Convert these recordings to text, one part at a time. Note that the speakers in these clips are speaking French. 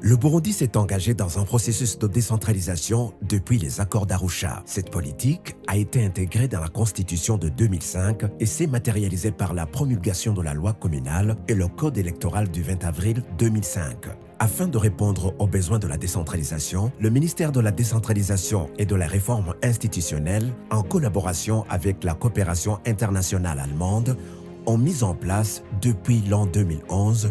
Le Burundi s'est engagé dans un processus de décentralisation depuis les accords d'Arusha. Cette politique a été intégrée dans la Constitution de 2005 et s'est matérialisée par la promulgation de la loi communale et le code électoral du 20 avril 2005. Afin de répondre aux besoins de la décentralisation, le ministère de la Décentralisation et de la Réforme institutionnelle, en collaboration avec la coopération internationale allemande, ont mis en place depuis l'an 2011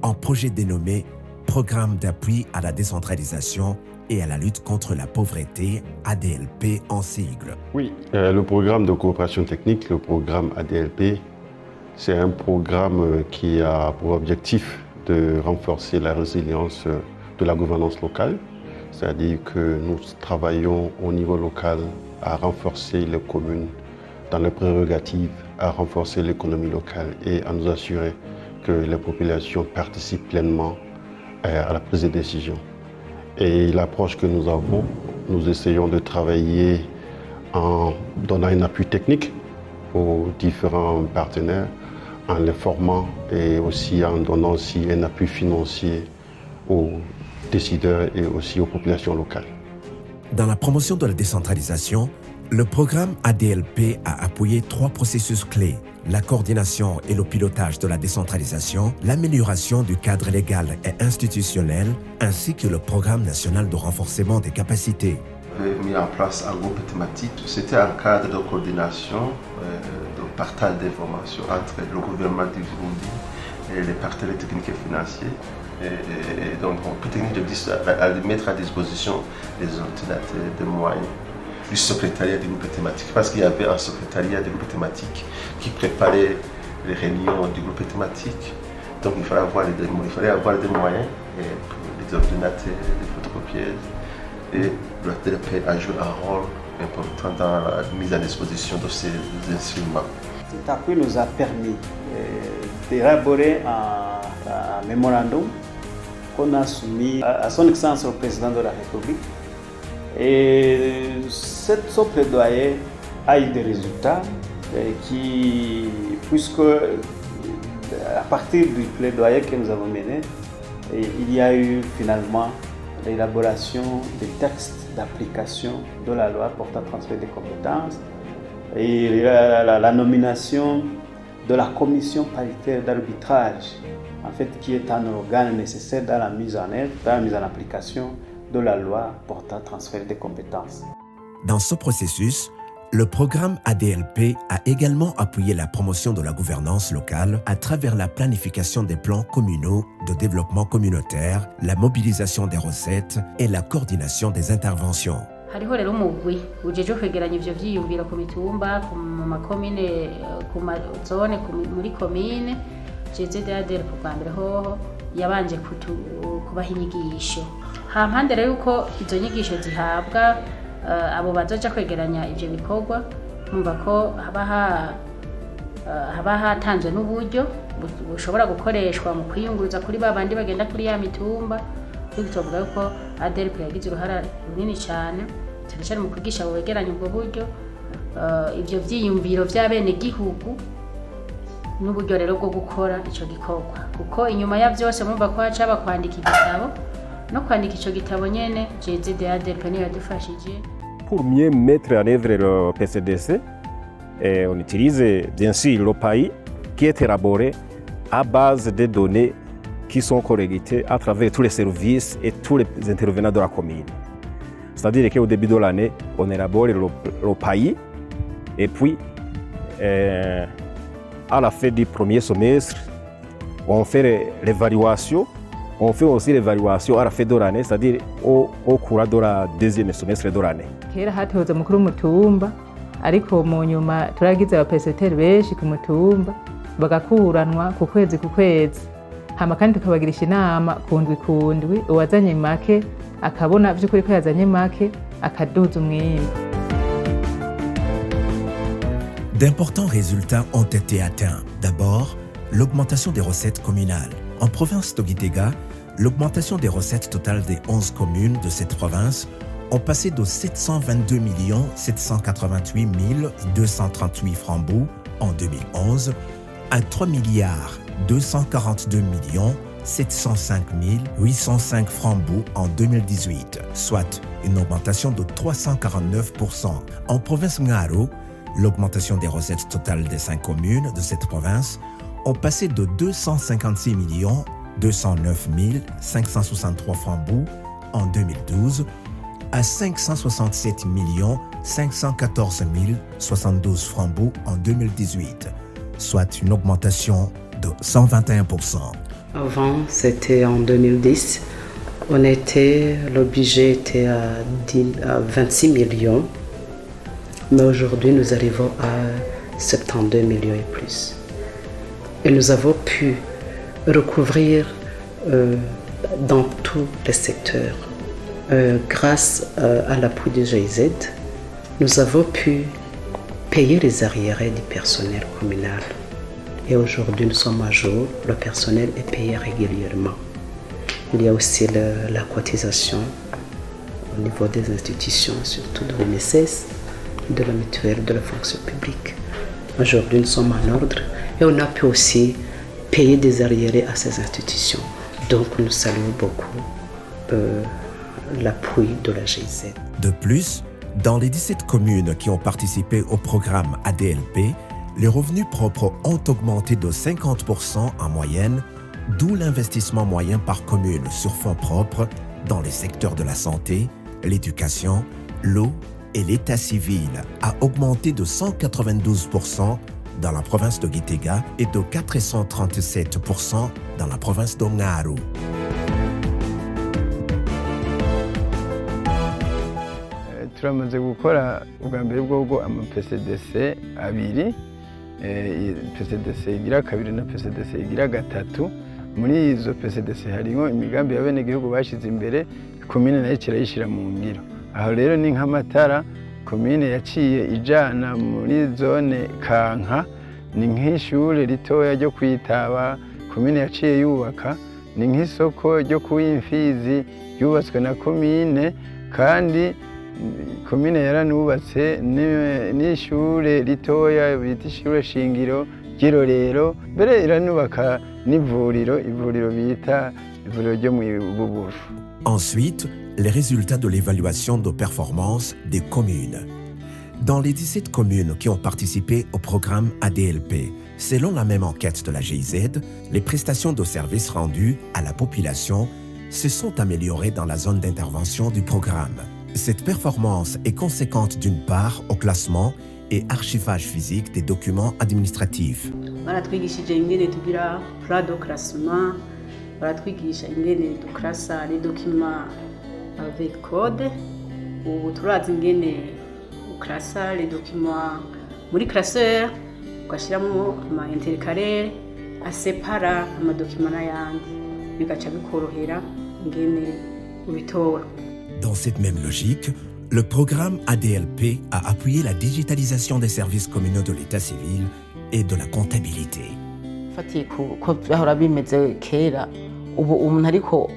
un projet dénommé Programme d'appui à la décentralisation et à la lutte contre la pauvreté, ADLP en sigle. Oui, le programme de coopération technique, le programme ADLP, c'est un programme qui a pour objectif de renforcer la résilience de la gouvernance locale, c'est-à-dire que nous travaillons au niveau local à renforcer les communes dans leurs prérogatives, à renforcer l'économie locale et à nous assurer que les populations participent pleinement à la prise de décision. Et l'approche que nous avons, nous essayons de travailler en donnant un appui technique aux différents partenaires, en les formant et aussi en donnant aussi un appui financier aux décideurs et aussi aux populations locales. Dans la promotion de la décentralisation, le programme ADLP a appuyé 3 processus clés: la coordination et le pilotage de la décentralisation, l'amélioration du cadre légal et institutionnel, ainsi que le programme national de renforcement des capacités. On avait mis en place un groupe thématique. C'était un cadre de coordination, de partage d'informations entre le gouvernement du Burundi et les partenaires techniques et financiers. Et donc, on peut mettre à disposition des ordinateurs, des moyens du secrétariat du groupe thématique, parce qu'il y avait un secrétariat du groupe thématique qui préparait les réunions du groupe thématique. Donc il fallait avoir des moyens pour les ordinateurs, les photocopieuses, et le ADLP a joué un rôle important dans la mise à disposition de ces instruments. Cet appui nous a permis d'élaborer un mémorandum qu'on a soumis à son Excellence le Président de la République. Et ce plaidoyer a eu des résultats puisque à partir du plaidoyer que nous avons mené, il y a eu finalement l'élaboration des textes d'application de la loi portant transfert des compétences et la nomination de la commission paritaire d'arbitrage, en fait, qui est un organe nécessaire dans la mise en œuvre, dans la mise en application de la loi portant transfert des compétences. Dans ce processus, le programme ADLP a également appuyé la promotion de la gouvernance locale à travers la planification des plans communaux de développement communautaire, la mobilisation des recettes et la coordination des interventions. Hariho rero umugwi ujeje kwegeranya ivyo vyiyumviro ku mitumba, ku makomine, ku mazone, muri komine. GZDADLP kwa mbere hoho yabanje kubaha inyigisho. Hampande rero yuko izo nyigisho zihabwa abo bazoja kwegeranya ivyo bikorwa, numva ko haba hatanzwe n'uburyo bushobora gukoreshwa mu kwiyunguruza kuri babandi bagenda kuri ya mitumba. Tuvuga yuko ADLP yagize uruhara runini cyane cyane mu kwigisha abo begeranya ubwo buryo, ivyo vyiyumviro vy'abene gihugu n'uburyo rero bwo gukora ico gikorwa, kuko inyuma ya vyose mumva ko haca bakwandika igitabo no kwandika ico gitabo nyene GZDADLP niyo yadufashije. Pour mieux mettre en œuvre le PCDC, on utilise bien sûr le PAI qui est élaboré à base de données qui sont collectées à travers tous les services et tous les intervenants de la commune. C'est-à-dire qu'au début de l'année, on élabore le PAI et puis à la fin du premier semestre, on fait l'évaluation. On fait aussi l'évaluation à la fin de l'année, c'est-à-dire au cours de la deuxième semestre de l'année. Kera hatoza mukuru mutumba, ariko mu nyuma turagize abapeseteri benshi ku mutumba bagakuranwa ku kwezi. Hama kandi tukabagirisha inama kundwi uwazanye make akabona vy'ukuri ko yazanye make akaduza umwimbu. D'importants résultats ont été atteints. D'abord, l'augmentation des recettes communales. En province de Gitega, l'augmentation des recettes totales des 11 communes de cette province ont passé de 722 788 238 francs en 2011 à 3 242 705 805 francs BOU en 2018, soit une augmentation de 349%. En province Ngaro, l'augmentation des recettes totales des 5 communes de cette province ont passé de 256 209 563 francs BOU en 2012 à 567 514 072 francs BOU en 2018, soit une augmentation de 121%. Avant, c'était en 2010, le budget était à 26 millions, mais aujourd'hui nous arrivons à 72 millions et plus. Et nous avons pu recouvrir dans tous les secteurs. Grâce à l'appui du GIZ, nous avons pu payer les arriérés du personnel communal. Et aujourd'hui, nous sommes à jour, le personnel est payé régulièrement. Il y a aussi la cotisation au niveau des institutions, surtout de l'UNSS, de la mutuelle, de la fonction publique. Aujourd'hui, nous sommes en ordre et on a pu aussi payer des arriérés à ces institutions. Donc, nous saluons beaucoup l'appui de la GIZ. De plus, dans les 17 communes qui ont participé au programme ADLP, les revenus propres ont augmenté de 50% en moyenne, d'où l'investissement moyen par commune sur fonds propres dans les secteurs de la santé, l'éducation, l'eau et l'état civil a augmenté de 192% dans la province de Gitega et de 437% dans la province de Ngaro. turamaze gukora ubwa mbere bwo ama PCDC abiri PCDC igira kabiri na PCDC igira gatatu. Muri izo PCDC harimo imigambi y'abenegihugu bashize imbere, komine nayo kirayishira mu ngiro. Aho rero ni nk'amatara komine yaciye ijana muri zone Kanka, ni nk'ishure ritoya ryo kwitaba komine yaciye yubaka, ni nk'isoko ryo kuwimfizi yubatswe na komine, kandi komine yaranubatse n'ishure ritoya bita ishure shingiro ry'Irorero, mbere iranubaka n'ivuriro bita ivuriro ryo mu Buburu. Ensuite, les résultats de l'évaluation de performance des communes. Dans les 17 communes qui ont participé au programme ADLP, selon la même enquête de la GIZ, les prestations de services rendus à la population se sont améliorées dans la zone d'intervention du programme. Cette performance est conséquente d'une part au classement et archivage physique des documents administratifs. Baratwigishije ingene tugira plan de classement, baratwigisha ingene duklasa les documents avec code, ubu turazi ingene uklasa les documents muri classeur, ugashiramo ama intercalaire asepara ama documents n'ayandi, bigaca bikorohera ingene ubitora. Dans cette même logique, le programme ADLP a appuyé la digitalisation des services communaux de l'état civil et de la comptabilité. Fatiye ko bahora bimeze kera, ubu umuntu ariko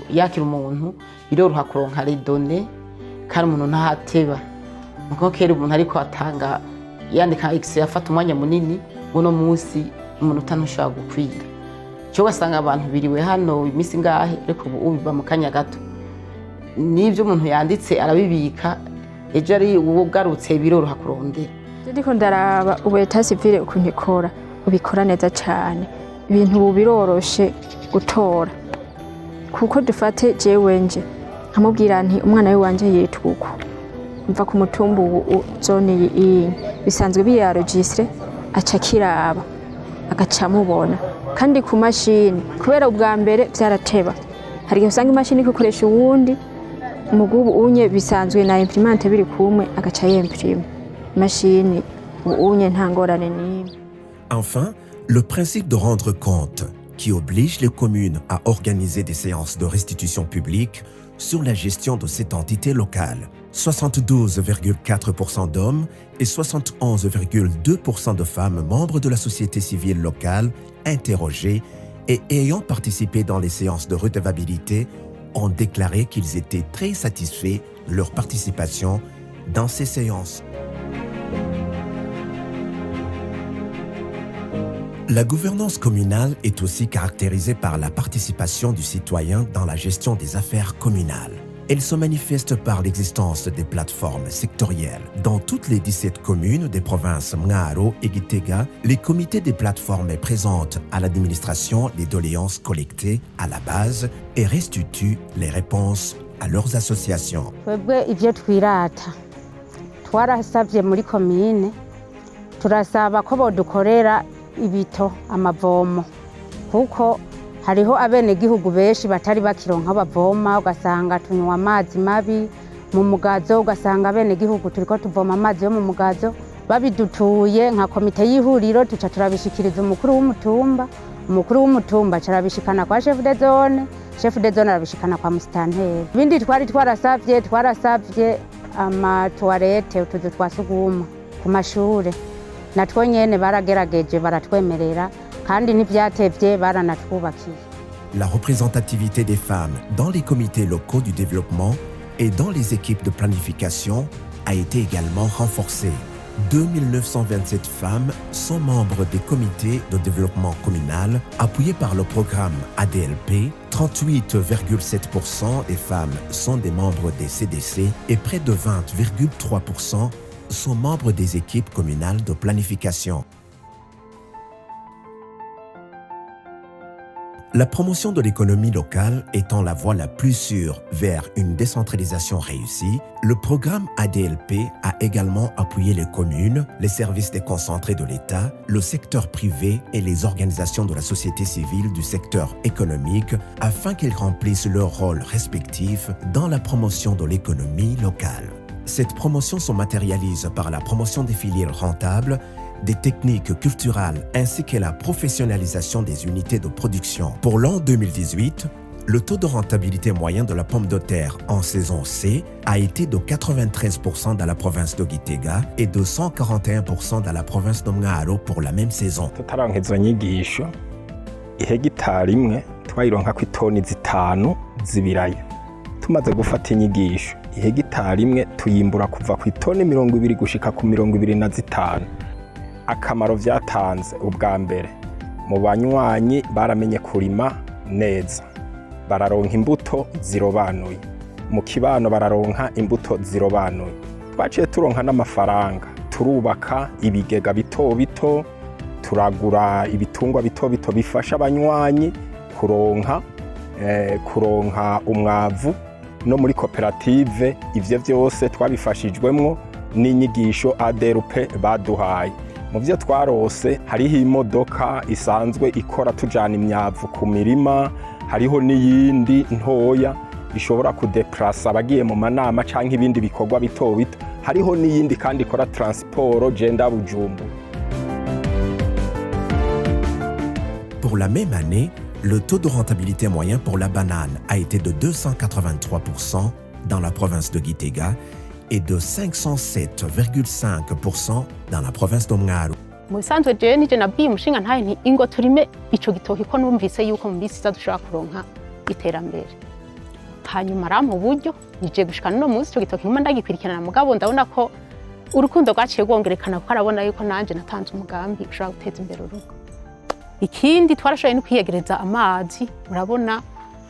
yakira umuntu biroroha kuronka les données kandi umuntu ntahateba. Nuko kera umuntu ariko atanga yandika Excel afata umwanya munini, uno munsi umuntu utanushaka gukwira. Cyo basanga abantu biriwe hano imisi ngahe, ariko ubu biba mu kanya gato. N'ibyo umuntu yanditse arabibika, ejo ari ugarutse biroroha kurondera. Ndiko ndaraba ubu état civil ukuntu ikora, ubikora neza cyane, ibintu biroroshe gutora. Kuko dufate jewe nje nkamubwira nti umwana we wanje yitwa uko, mva ku mutumba zone iyi bisanzwe biyaregistre, aca kiraba agaca mubona, kandi ku mashini kubera ubwa mbere byarateba, hari usanga imashini ikoresha uwundi mugubu unye bisanzwe na imprimante biri kumwe agaca yimprime machine unye ntangorane ni. Enfin, le principe de rendre compte qui oblige les communes à organiser des séances de restitution publique sur la gestion de cette entité locale. 72,4% d'hommes et 71,2% de femmes membres de la société civile locale interrogés et ayant participé dans les séances de redevabilité ont déclaré qu'ils étaient très satisfaits de leur participation dans ces séances. La gouvernance communale est aussi caractérisée par la participation du citoyen dans la gestion des affaires communales. Elle se manifeste par l'existence des plateformes sectorielles. Dans toutes les 17 communes des provinces Mwaro et Gitega, les comités des plateformes présentent à l'administration les doléances collectées à la base et restituent les réponses à leurs associations. Twebwe ivyo twirata twarasavye muri komine turasaba ko bodukorera ibito amavomo kuko hariho abenegihugu benshi batari bakironka bavoma ugasanga tunywa amazi mabi mu mugazo ugasanga abenegihugu turiko tuvoma amazi yo mu mugazo babidutuye nka komite y'ihuriro tuca turabishikiriza umukuru w'umutumba carabishikana kwa chef de zone arabishikana kwa musitanteri. Ibindi twari twarasavye amatoilette utuzu twa sugumwa ku mashure natwo nyene baragerageje baratwemerera kandi ntivyatevye baranatwubakiye. La représentativité des femmes dans les comités locaux du développement et dans les équipes de planification a été également renforcée. 2927 femmes sont membres des comités de développement communal appuyés par le programme ADLP. 38,7% des femmes sont des membres des CDC et près de 20,3% sont membres des équipes communales de planification. La promotion de l'économie locale étant la voie la plus sûre vers une décentralisation réussie, le programme ADLP a également appuyé les communes, les services déconcentrés de l'État, le secteur privé et les organisations de la société civile du secteur économique afin qu'elles remplissent leurs rôles respectifs dans la promotion de l'économie locale. Cette promotion se matérialise par la promotion des filières rentables, des techniques culturelles ainsi que la professionnalisation des unités de production. Pour l'an 2018, le taux de rentabilité moyen de la pomme de terre en saison C a été de 93% dans la province de Gitega et de 141% dans la province de Mwaro pour la même saison. Tutarankizo nyigisho ihegitari imwe twayironka ku itoni 5 z'ibiraya. Tumaze gufata inyigisho ihegitari imwe tuyimbura kuva ku itoni 20 gushika ku 25. Akamaro vyatanze ubwa mbere mu banywanyi baramenye kurima neza, bararonka imbuto zirobanuye, mu kibano bararonka imbuto zirobanuye. Twaciye turonka n'amafaranga, turubaka ibigega bito bito, turagura ibitungwa bito bito bifasha abanywanyi kuronka umwavu, no muri koperative ivyo vyose twabifashijwemwo n'inyigisho ADLP baduhaye. Mu byo twarose hariho imodoka isanzwe ikora tujana imyavu ku mirima, hariho n'iyindi ntoya ishobora kudeplasa abagiye mu manama canke ibindi bikorwa bito bito, hariho n'iyindi kandi ikora transport genda Bujumbura. Pour la même année, le taux de rentabilité moyen pour la banane a été de 283% dans la province de Gitega et de 507,5% dans la province de Mwaro. Musanzwe je nije nabwiye umushinga ntaye nti ingo turime ico gitoki ko numvise yuko mu bisi dushaka kuronka iterambere. Hanyuma rampa uburyo nije gushikana no munsi ico gitoki nkuma ndagikwirikirana mugabo ndabona ko urukundo rwaciye rwongerekana kuko arabona yuko nanje natanze umugambi ushaka guteza imbere urugo. Ikindi twarashoboye no kwiyegereza amazi, murabona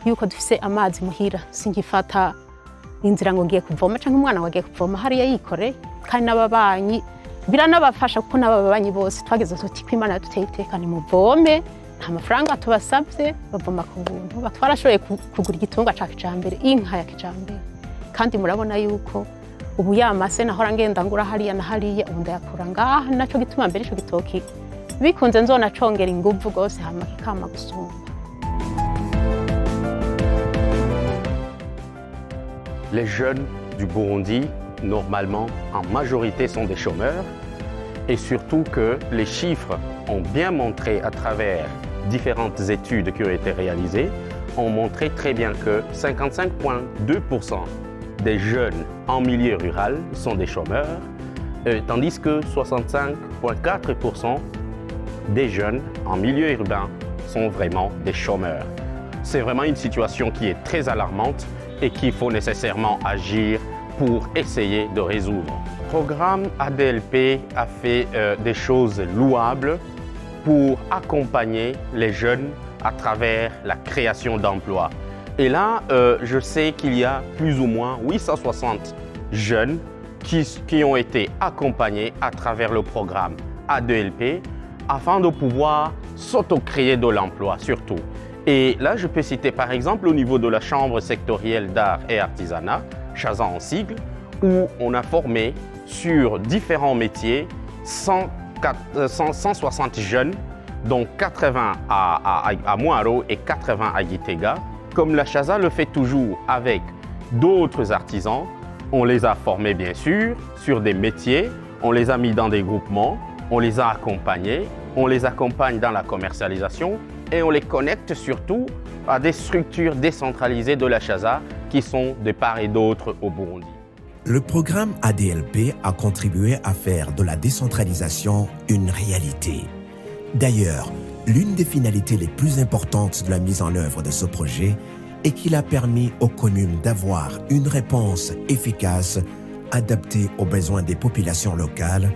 yuko dufise amazi muhira singifata inzira ngo ngiye kuvoma canke umwana wagiye kuvoma hariya yikore kandi n'ababanyi biranabafasha kuko n'ababanyi bose twageze tuti kwimana yaduteye itekane muvome nta mafaranga tubasabye bavoma ku buntu batwarashoboye kugura igitungwa ca kijambere inka ya kijambere kandi murabona yuko ubu yamase nahora ngenda ngura hariya na hariya ubu ndayakura ngaha naco gituma mbere ico gitoki bikunze nzona congera inguvu gose hama kikama gusumba. Les jeunes du Burundi, normalement, en majorité, sont des chômeurs et surtout que les chiffres ont bien montré à travers différentes études qui ont été réalisées, ont montré très bien que 55,2% des jeunes en milieu rural sont des chômeurs, tandis que 65,4% des jeunes en milieu urbain sont vraiment des chômeurs. C'est vraiment une situation qui est très alarmante et qu'il faut nécessairement agir pour essayer de résoudre. Le programme ADLP a fait des choses louables pour accompagner les jeunes à travers la création d'emplois. Et là, je sais qu'il y a plus ou moins 860 jeunes qui ont été accompagnés à travers le programme A2LP afin de pouvoir s'auto-créer de l'emploi surtout. Et là, je peux citer par exemple au niveau de la Chambre sectorielle d'art et artisanat, CHASA en sigle, où on a formé sur différents métiers 160 jeunes, dont 80 à Moaro et 80 à Gitega. Comme la CHASA le fait toujours avec d'autres artisans, on les a formés bien sûr sur des métiers, on les a mis dans des groupements, on les a accompagnés, on les accompagne dans la commercialisation et on les connecte surtout à des structures décentralisées de la CHASA qui sont de part et d'autre au Burundi. Le programme ADLP a contribué à faire de la décentralisation une réalité. D'ailleurs, l'une des finalités les plus importantes de la mise en œuvre de ce projet est qu'il a permis aux communes d'avoir une réponse efficace, adaptée aux besoins des populations locales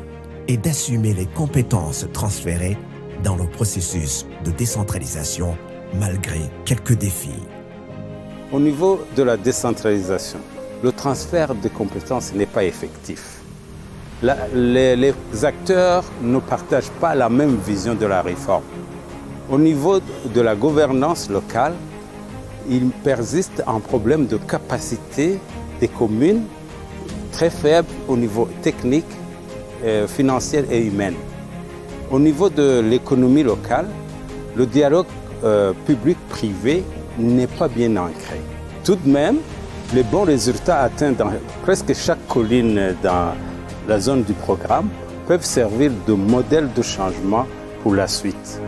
et d'assumer les compétences transférées dans le processus de décentralisation malgré quelques défis. Au niveau de la décentralisation, le transfert de compétences n'est pas effectif. Les acteurs ne partagent pas la même vision de la réforme. Au niveau de la gouvernance locale, il persiste un problème de capacité des communes très faible au niveau technique, financier et humain. Au niveau de l'économie locale, le dialogue public-privé n'est pas bien ancré. Tout de même, les bons résultats atteints dans presque chaque colline dans la zone du programme peuvent servir de modèle de changement pour la suite.